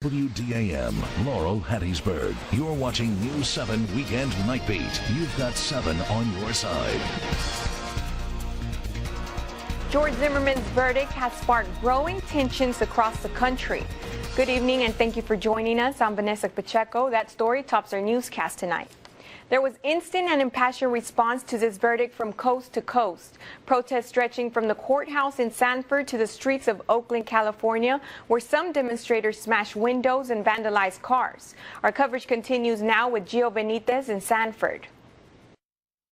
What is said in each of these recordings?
WDAM, Laurel, Hattiesburg. You're watching News 7 Weekend Night Beat. You've got 7 on your side. George Zimmerman's verdict has sparked growing tensions across the country. Good evening and thank you for joining us. I'm Vanessa Pacheco. That story tops our newscast tonight. There was instant and impassioned response to this verdict from coast to coast. Protests stretching from the courthouse in Sanford to the streets of Oakland, California, where some demonstrators smashed windows and vandalized cars. Our coverage continues now with Gio Benitez in Sanford.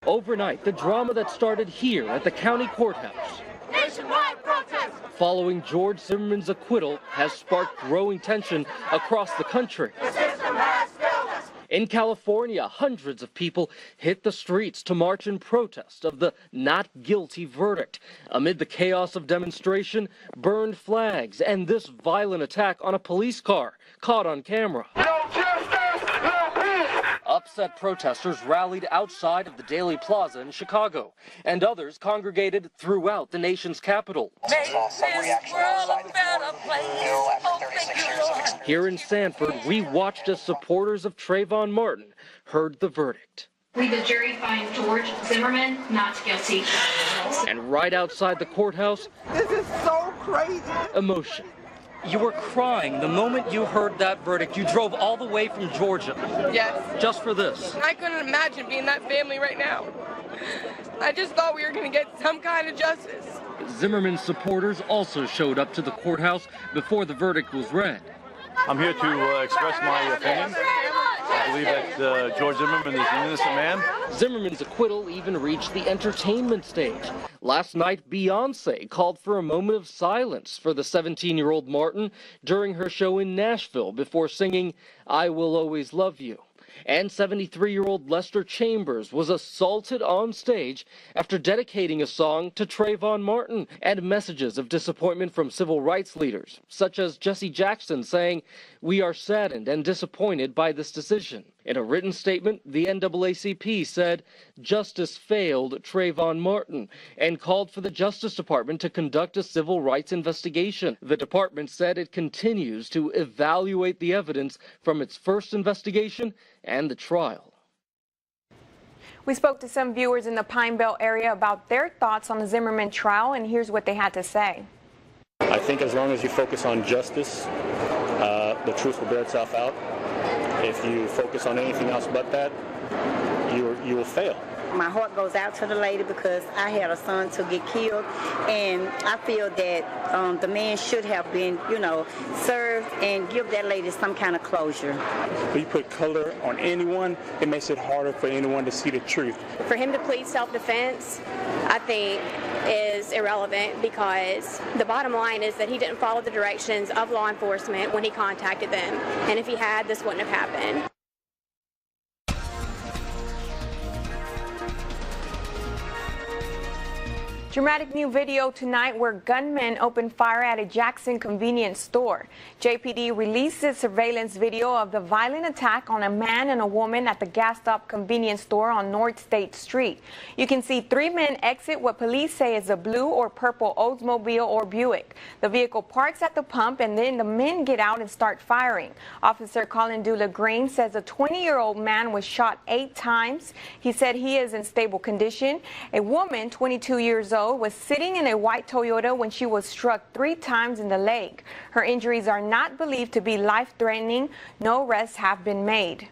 Overnight, the drama that started here at the county courthouse. Nationwide protest! Following George Zimmerman's acquittal has sparked growing tension across the country. The system has failed us! In California, hundreds of people hit the streets to march in protest of the not guilty verdict. Amid the chaos of demonstration, burned flags and this violent attack on a police car caught on camera. No justice, no peace! Upset protesters rallied outside of the Daley Plaza in Chicago, and others congregated throughout the nation's capital. Here in Sanford, we watched as supporters of Trayvon Martin heard the verdict. We, the jury, find George Zimmerman not guilty. And right outside the courthouse, this is so crazy. Emotion. You were crying the moment you heard that verdict. You drove all the way from Georgia. Yes. Just for this. I couldn't imagine being that family right now. I just thought we were going to get some kind of justice. Zimmerman's supporters also showed up to the courthouse before the verdict was read. I'm here to express my opinion. I believe that George Zimmerman is an innocent man. Zimmerman's acquittal even reached the entertainment stage. Last night, Beyoncé called for a moment of silence for the 17-year-old Martin during her show in Nashville before singing "I Will Always Love You." And 73-year-old Lester Chambers was assaulted on stage after dedicating a song to Trayvon Martin, and messages of disappointment from civil rights leaders, such as Jesse Jackson saying, "We are saddened and disappointed by this decision." In a written statement, the NAACP said justice failed Trayvon Martin and called for the Justice Department to conduct a civil rights investigation. The department said it continues to evaluate the evidence from its first investigation and the trial. We spoke to some viewers in the Pine Belt area about their thoughts on the Zimmerman trial, and here's what they had to say. I think as long as you focus on justice, the truth will bear itself out. If you focus on anything else but that, you will fail. My heart goes out to the lady because I had a son to get killed, and I feel that the man should have been, served and give that lady some kind of closure. When you put color on anyone, it makes it harder for anyone to see the truth. For him to plead self-defense, I think, is irrelevant because the bottom line is that he didn't follow the directions of law enforcement when he contacted them. And if he had, this wouldn't have happened. Dramatic new video tonight where gunmen opened fire at a Jackson convenience store. JPD releases surveillance video of the violent attack on a man and a woman at the gas stop convenience store on North State Street. You can see 3 men exit what police say is a blue or purple Oldsmobile or Buick. The vehicle parks at the pump and then the men get out and start firing. Officer Colin Dula-Green says a 20-year-old man was shot 8 times. He said he is in stable condition. A woman, 22 years old, was sitting in a white Toyota when she was struck 3 times in the leg. Her injuries are not believed to be life-threatening. No arrests have been made.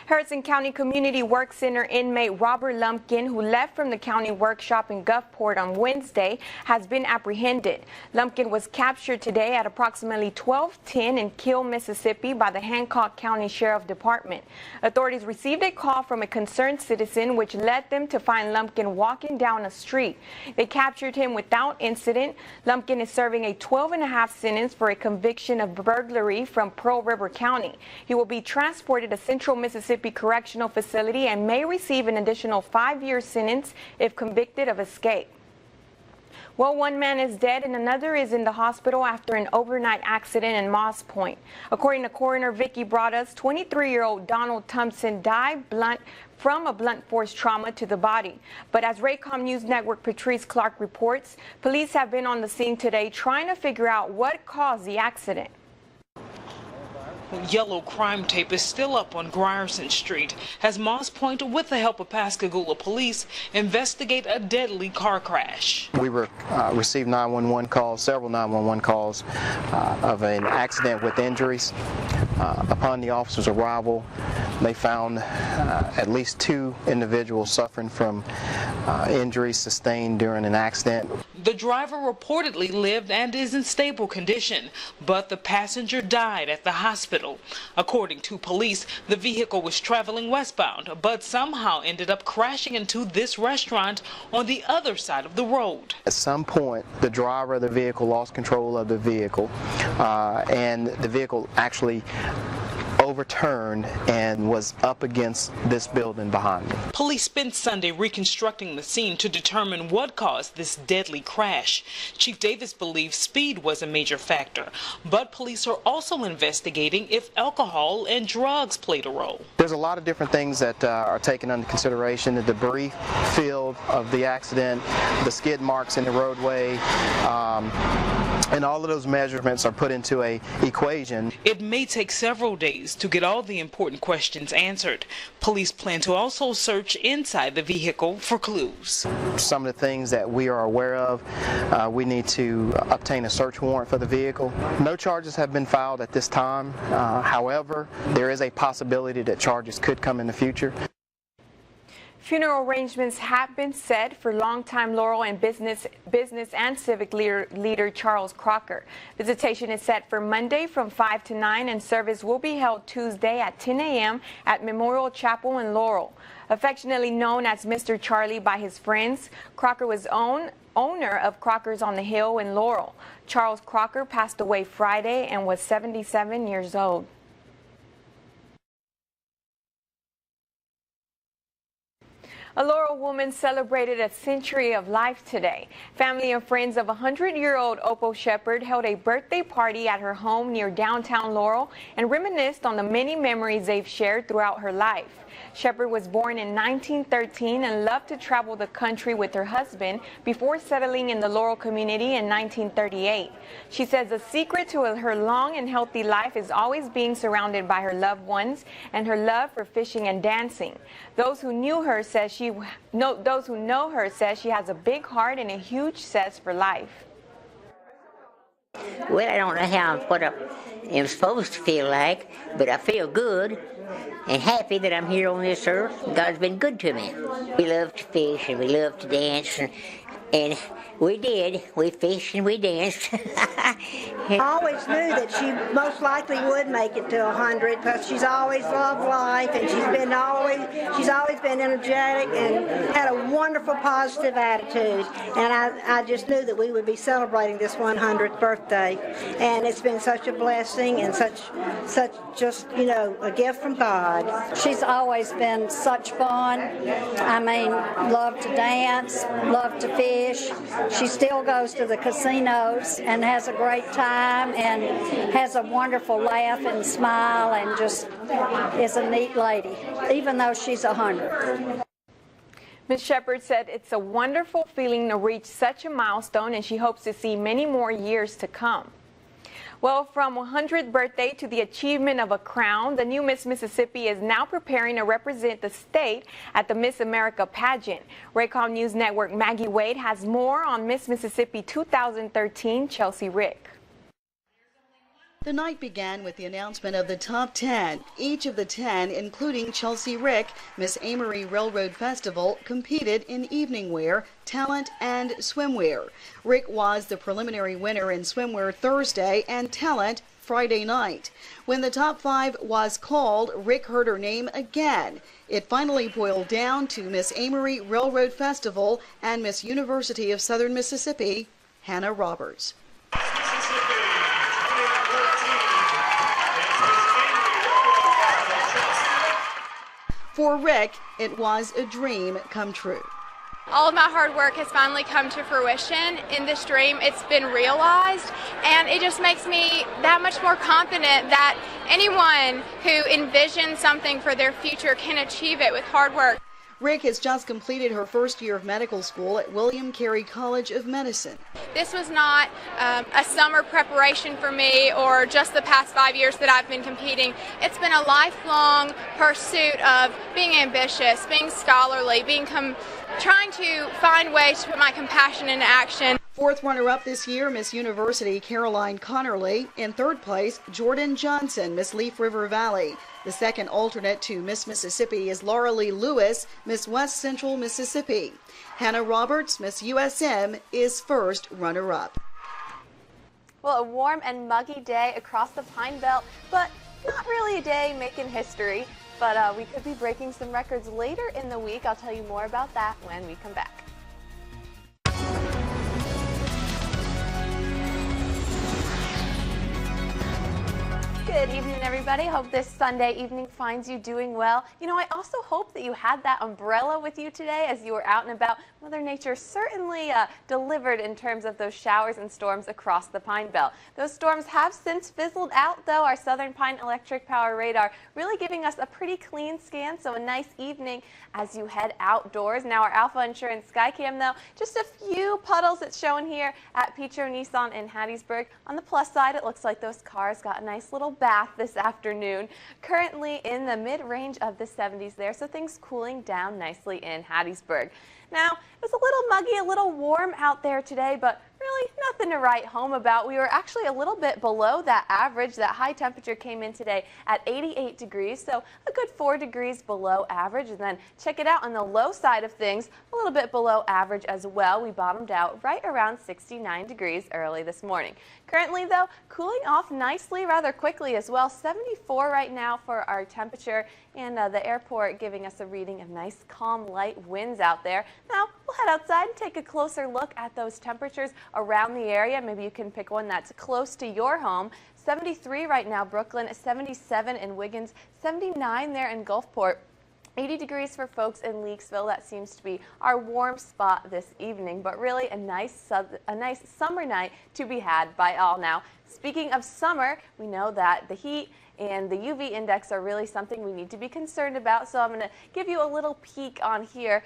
Harrison County Community Work Center inmate Robert Lumpkin, who left from the county workshop in Gulfport on Wednesday, has been apprehended. Lumpkin was captured today at approximately 12:10 in Kill, Mississippi by the Hancock County Sheriff Department. Authorities received a call from a concerned citizen which led them to find Lumpkin walking down a street. They captured him without incident. Lumpkin is serving a 12-and-a-half sentence for a conviction of burglary from Pearl River County. He will be transported to Central Mississippi Correctional Facility and may receive an additional 5-year sentence if convicted of escape. Well, 1 man is dead and another is in the hospital after an overnight accident in Moss Point. According to coroner Vicki Broaddus, 23-year-old Donald Thompson died from a blunt force trauma to the body. But as Raycom News Network Patrice Clark reports, police have been on the scene today trying to figure out what caused the accident. Yellow crime tape is still up on Grierson Street as Moss Point, with the help of Pascagoula police, investigate a deadly car crash. We received 911 calls, several 911 calls of an accident with injuries. Upon the officer's arrival, they found at least 2 individuals suffering from injuries sustained during an accident. The driver reportedly lived and is in stable condition, but the passenger died at the hospital. According to police, the vehicle was traveling westbound, but somehow ended up crashing into this restaurant on the other side of the road. At some point, the driver of the vehicle lost control of the vehicle, and the vehicle actually overturned and was up against this building behind me. Police spent Sunday reconstructing the scene to determine what caused this deadly crash. Chief Davis believes speed was a major factor, but police are also investigating if alcohol and drugs played a role. There's a lot of different things that are taken under consideration: the debris field of the accident, the skid marks in the roadway, and all of those measurements are put into an equation. It may take several days to get all the important questions answered. Police plan to also search inside the vehicle for clues. Some of the things that we are aware of, we need to obtain a search warrant for the vehicle. No charges have been filed at this time. However, there is a possibility that charges could come in the future. Funeral arrangements have been set for longtime Laurel and business and civic leader Charles Crocker. Visitation is set for Monday from 5 to 9, and service will be held Tuesday at 10 a.m. at Memorial Chapel in Laurel. Affectionately known as Mr. Charlie by his friends, Crocker was owner of Crocker's on the Hill in Laurel. Charles Crocker passed away Friday and was 77 years old. A Laurel woman celebrated a century of life today. Family and friends of 100-year-old Opal Shepard held a birthday party at her home near downtown Laurel and reminisced on the many memories they've shared throughout her life. Shepard was born in 1913 and loved to travel the country with her husband before settling in the Laurel community in 1938. She says the secret to her long and healthy life is always being surrounded by her loved ones and her love for fishing and dancing. Those who know her says she has a big heart and a huge zest for life. Well, I don't know what I am supposed to feel like, but I feel good and happy that I'm here on this earth. God's been good to me. We love to fish and we love to dance, and we did. We fished and we danced. I always knew that she most likely would make it to 100 because she's always loved life, and she's always been energetic and had a wonderful positive attitude. And I just knew that we would be celebrating this 100th birthday, and it's been such a blessing and such just, you know, a gift from God. She's always been such fun. I mean, loved to dance, loved to fish. She still goes to the casinos and has a great time and has a wonderful laugh and smile and just is a neat lady, even though she's 100. Ms. Shepard said it's a wonderful feeling to reach such a milestone, and she hopes to see many more years to come. Well, from 100th birthday to the achievement of a crown, the new Miss Mississippi is now preparing to represent the state at the Miss America pageant. Raycom News Network Maggie Wade has more on Miss Mississippi 2013, Chelsea Rick. The night began with the announcement of the top 10. Each of the 10, including Chelsea Rick, Miss Amory Railroad Festival, competed in evening wear, talent, and swimwear. Rick was the preliminary winner in swimwear Thursday and talent Friday night. When the top 5 was called, Rick heard her name again. It finally boiled down to Miss Amory Railroad Festival and Miss University of Southern Mississippi, Hannah Roberts. For Rick, it was a dream come true. All of my hard work has finally come to fruition in this dream. It's been realized, and it just makes me that much more confident that anyone who envisions something for their future can achieve it with hard work. Rick has just completed her first year of medical school at William Carey College of Medicine. This was not a summer preparation for me or just the past 5 years that I've been competing. It's been a lifelong pursuit of being ambitious, being scholarly, trying to find ways to put my compassion into action. Fourth runner-up this year, Miss University Caroline Connerly. In third place, Jordan Johnson, Miss Leaf River Valley. The second alternate to Miss Mississippi is Laura Lee Lewis, Miss West Central Mississippi. Hannah Roberts, Miss USM, is first runner-up. Well, a warm and muggy day across the Pine Belt, but not really a day making history. But we could be breaking some records later in the week. I'll tell you more about that when we come back. Good evening, everybody. Hope this Sunday evening finds you doing well. You know, I also hope that you had that umbrella with you today as you were out and about. Mother Nature certainly delivered in terms of those showers and storms across the Pine Belt. Those storms have since fizzled out, though. Our Southern Pine Electric Power radar really giving us a pretty clean scan, so a nice evening as you head outdoors. Now, our Alpha Insurance Skycam, though, just a few puddles it's showing here at Petro Nissan in Hattiesburg. On the plus side, it looks like those cars got a nice little bath this afternoon. Currently in the mid-range of the 70s there, so things cooling down nicely in Hattiesburg. Now, it was a little muggy, a little warm out there today, but really nothing to write home about. We were actually a little bit below that average. That high temperature came in today at 88 degrees, so a good 4 degrees below average. And then check it out on the low side of things, a little bit below average as well. We bottomed out right around 69 degrees early this morning. Currently, though, cooling off nicely rather quickly as well. 74 right now for our temperature, and the airport giving us a reading of nice, calm, light winds out there. Now, we'll head outside and take a closer look at those temperatures around the area. Maybe you can pick one that's close to your home. 73 right now, Brooklyn, 77 in Wiggins, 79 there in Gulfport. 80 degrees for folks in Leakesville. That seems to be our warm spot this evening, but really a nice summer night to be had by all. Now, speaking of summer, we know that the heat and the UV index are really something we need to be concerned about, so I'm going to give you a little peek on here.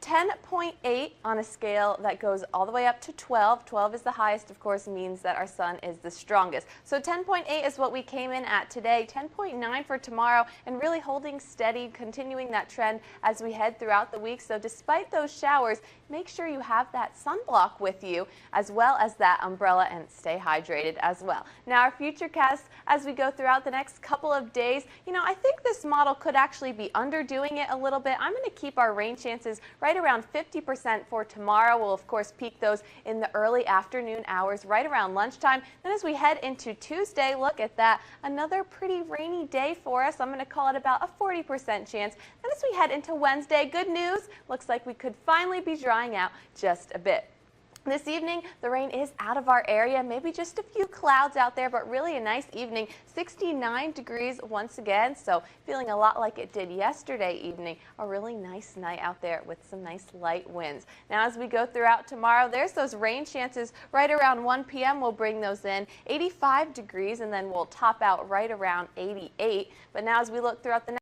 10.8 on a scale that goes all the way up to 12. 12 is the highest, of course, means that our sun is the strongest. So 10.8 is what we came in at today. 10.9 for tomorrow, and really holding steady, continuing that trend as we head throughout the week. So despite those showers, make sure you have that sunblock with you, as well as that umbrella, and stay hydrated as well. Now, our futurecast as we go throughout the next couple of days, you know, I think this model could actually be underdoing it a little bit. I'm going to keep our rain chances right around 50% for tomorrow. We'll, of course, peak those in the early afternoon hours, right around lunchtime. Then as we head into Tuesday, look at that. Another pretty rainy day for us. I'm going to call it about a 40% chance. Then as we head into Wednesday, good news. Looks like we could finally be drying out just a bit. This evening, the rain is out of our area, maybe just a few clouds out there, but really a nice evening. 69 degrees once again, so feeling a lot like it did yesterday evening. A really nice night out there with some nice light winds. Now, as we go throughout tomorrow, there's those rain chances right around 1 p.m. We'll bring those in. 85 degrees, and then we'll top out right around 88. But now as we look throughout the